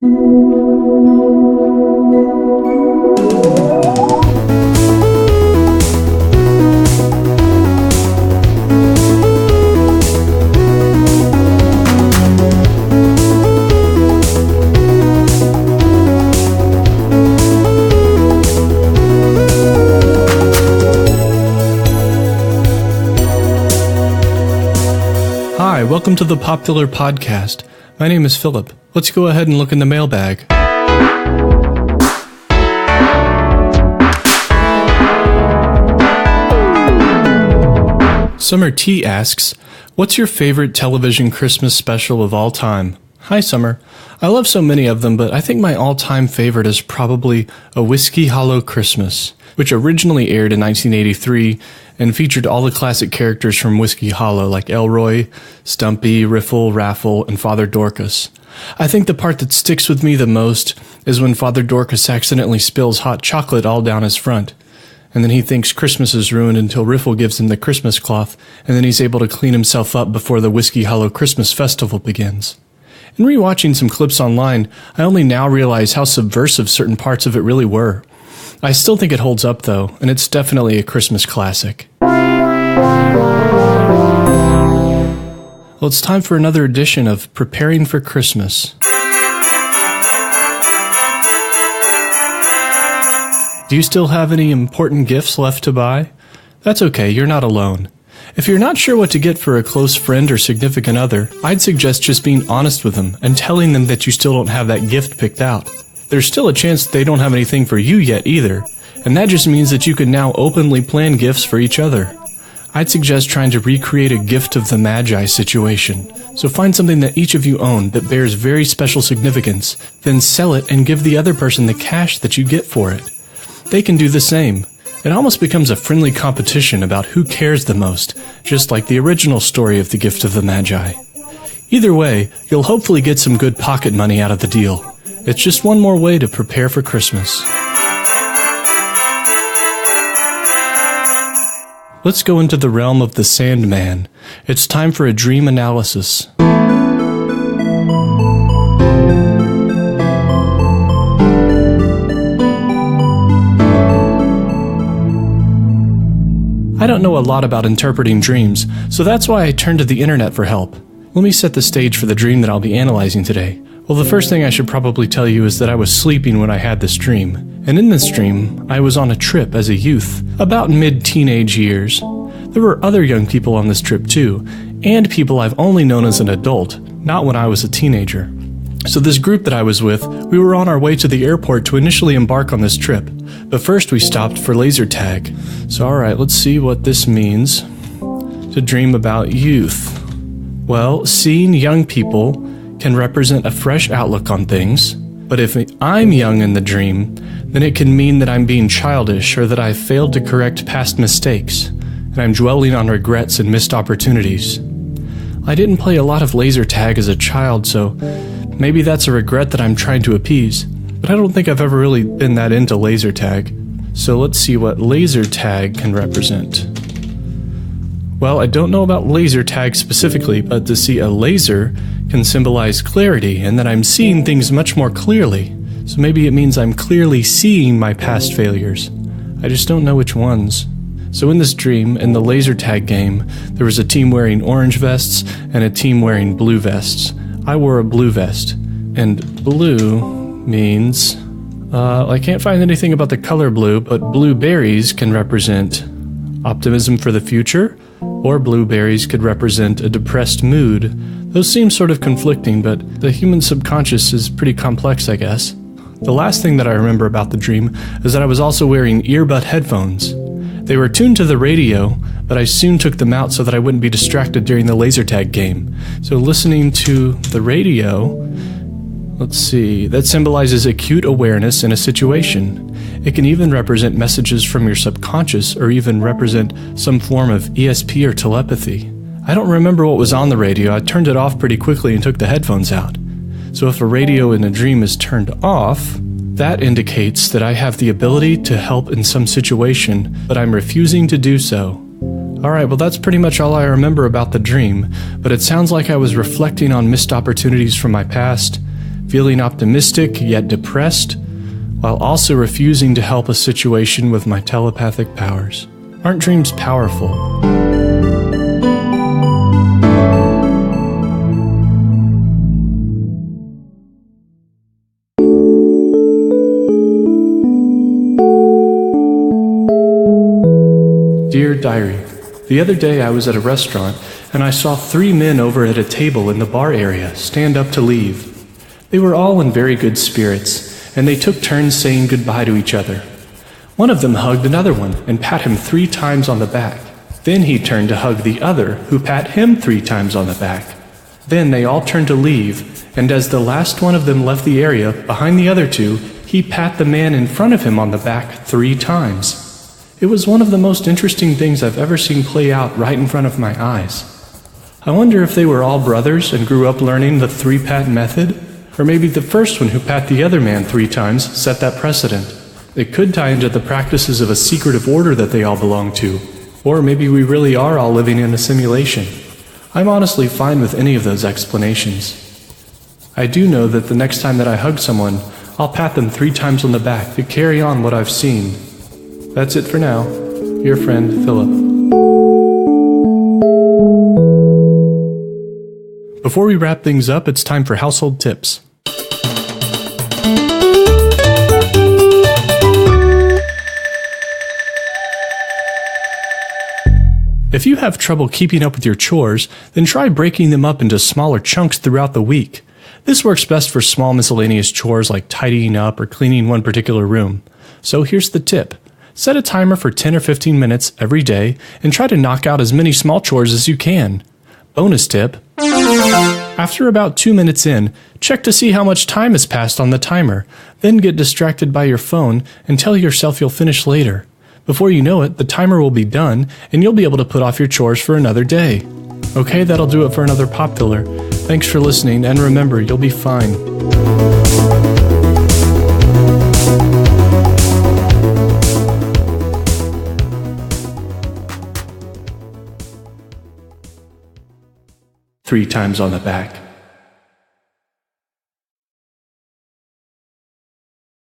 Hi, welcome to the Popular Podcast. My name is Philip. Let's go ahead and look in the mailbag. Summer T asks, what's your favorite television Christmas special of all time? Hi, Summer. I love so many of them, but I think my all-time favorite is probably A Whiskey Hollow Christmas, which originally aired in 1983 and featured all the classic characters from Whiskey Hollow like Elroy, Stumpy, Riffle, Raffle, and Father Dorcas. I think the part that sticks with me the most is when Father Dorcas accidentally spills hot chocolate all down his front. And then he thinks Christmas is ruined until Riffle gives him the Christmas cloth, and then he's able to clean himself up before the Whiskey Hollow Christmas festival begins. In rewatching some clips online, I only now realize how subversive certain parts of it really were. I still think it holds up though, and it's definitely a Christmas classic. Well, it's time for another edition of Preparing for Christmas. Do you still have any important gifts left to buy? That's okay, you're not alone. If you're not sure what to get for a close friend or significant other, I'd suggest just being honest with them and telling them that you still don't have that gift picked out. There's still a chance that they don't have anything for you yet either, and that just means that you can now openly plan gifts for each other. I'd suggest trying to recreate a gift of the Magi situation. So find something that each of you own that bears very special significance, then sell it and give the other person the cash that you get for it. They can do the same. It almost becomes a friendly competition about who cares the most, just like the original story of the Gift of the Magi. Either way, you'll hopefully get some good pocket money out of the deal. It's just one more way to prepare for Christmas. Let's go into the realm of the Sandman. It's time for a dream analysis. I don't know a lot about interpreting dreams, so that's why I turned to the internet for help. Let me set the stage for the dream that I'll be analyzing today. Well, the first thing I should probably tell you is that I was sleeping when I had this dream. And in this dream, I was on a trip as a youth, about mid-teenage years. There were other young people on this trip too, and people I've only known as an adult, not when I was a teenager. So this group that I was with, we were on our way to the airport to initially embark on this trip. But first we stopped for laser tag. So alright, let's see what this means to dream about youth. Well, seeing young people can represent a fresh outlook on things, but if I'm young in the dream, then it can mean that I'm being childish or that I've failed to correct past mistakes, and I'm dwelling on regrets and missed opportunities. I didn't play a lot of laser tag as a child, so maybe that's a regret that I'm trying to appease, but I don't think I've ever really been that into laser tag. So let's see what laser tag can represent. Well, I don't know about laser tag specifically, but to see a laser can symbolize clarity and that I'm seeing things much more clearly. So maybe it means I'm clearly seeing my past failures. I just don't know which ones. So in this dream, in the laser tag game, there was a team wearing orange vests and a team wearing blue vests. I wore a blue vest, and blue means... I can't find anything about the color blue, but blueberries can represent optimism for the future, or blueberries could represent a depressed mood. Those seem sort of conflicting, but the human subconscious is pretty complex, I guess. The last thing that I remember about the dream is that I was also wearing earbud headphones. They were tuned to the radio, but I soon took them out so that I wouldn't be distracted during the laser tag game. So listening to the radio, let's see, that symbolizes acute awareness in a situation. It can even represent messages from your subconscious or even represent some form of ESP or telepathy. I don't remember what was on the radio. I turned it off pretty quickly and took the headphones out. So if a radio in a dream is turned off, that indicates that I have the ability to help in some situation, but I'm refusing to do so. Alright, well that's pretty much all I remember about the dream, but it sounds like I was reflecting on missed opportunities from my past, feeling optimistic yet depressed, while also refusing to help a situation with my telepathic powers. Aren't dreams powerful? Dear Diary, the other day I was at a restaurant and I saw 3 men over at a table in the bar area stand up to leave. They were all in very good spirits, and they took turns saying goodbye to each other. One of them hugged another one and pat him 3 times on the back. Then he turned to hug the other, who pat him 3 times on the back. Then they all turned to leave, and as the last one of them left the area behind the other 2, he pat the man in front of him on the back 3 times. It was one of the most interesting things I've ever seen play out right in front of my eyes. I wonder if they were all brothers and grew up learning the 3-pat method, or maybe the first one who pat the other man 3 times set that precedent. It could tie into the practices of a secretive order that they all belong to, or maybe we really are all living in a simulation. I'm honestly fine with any of those explanations. I do know that the next time that I hug someone, I'll pat them 3 times on the back to carry on what I've seen. That's it for now. Your friend, Philip. Before we wrap things up, it's time for household tips. If you have trouble keeping up with your chores, then try breaking them up into smaller chunks throughout the week. This works best for small miscellaneous chores like tidying up or cleaning one particular room. So here's the tip. Set a timer for 10 or 15 minutes every day and try to knock out as many small chores as you can. Bonus tip. After about 2 minutes in, check to see how much time has passed on the timer, then get distracted by your phone and tell yourself you'll finish later. Before you know it, the timer will be done and you'll be able to put off your chores for another day. Okay, that'll do it for another Pop Filler. Thanks for listening, and remember, you'll be fine. 3 times on the back.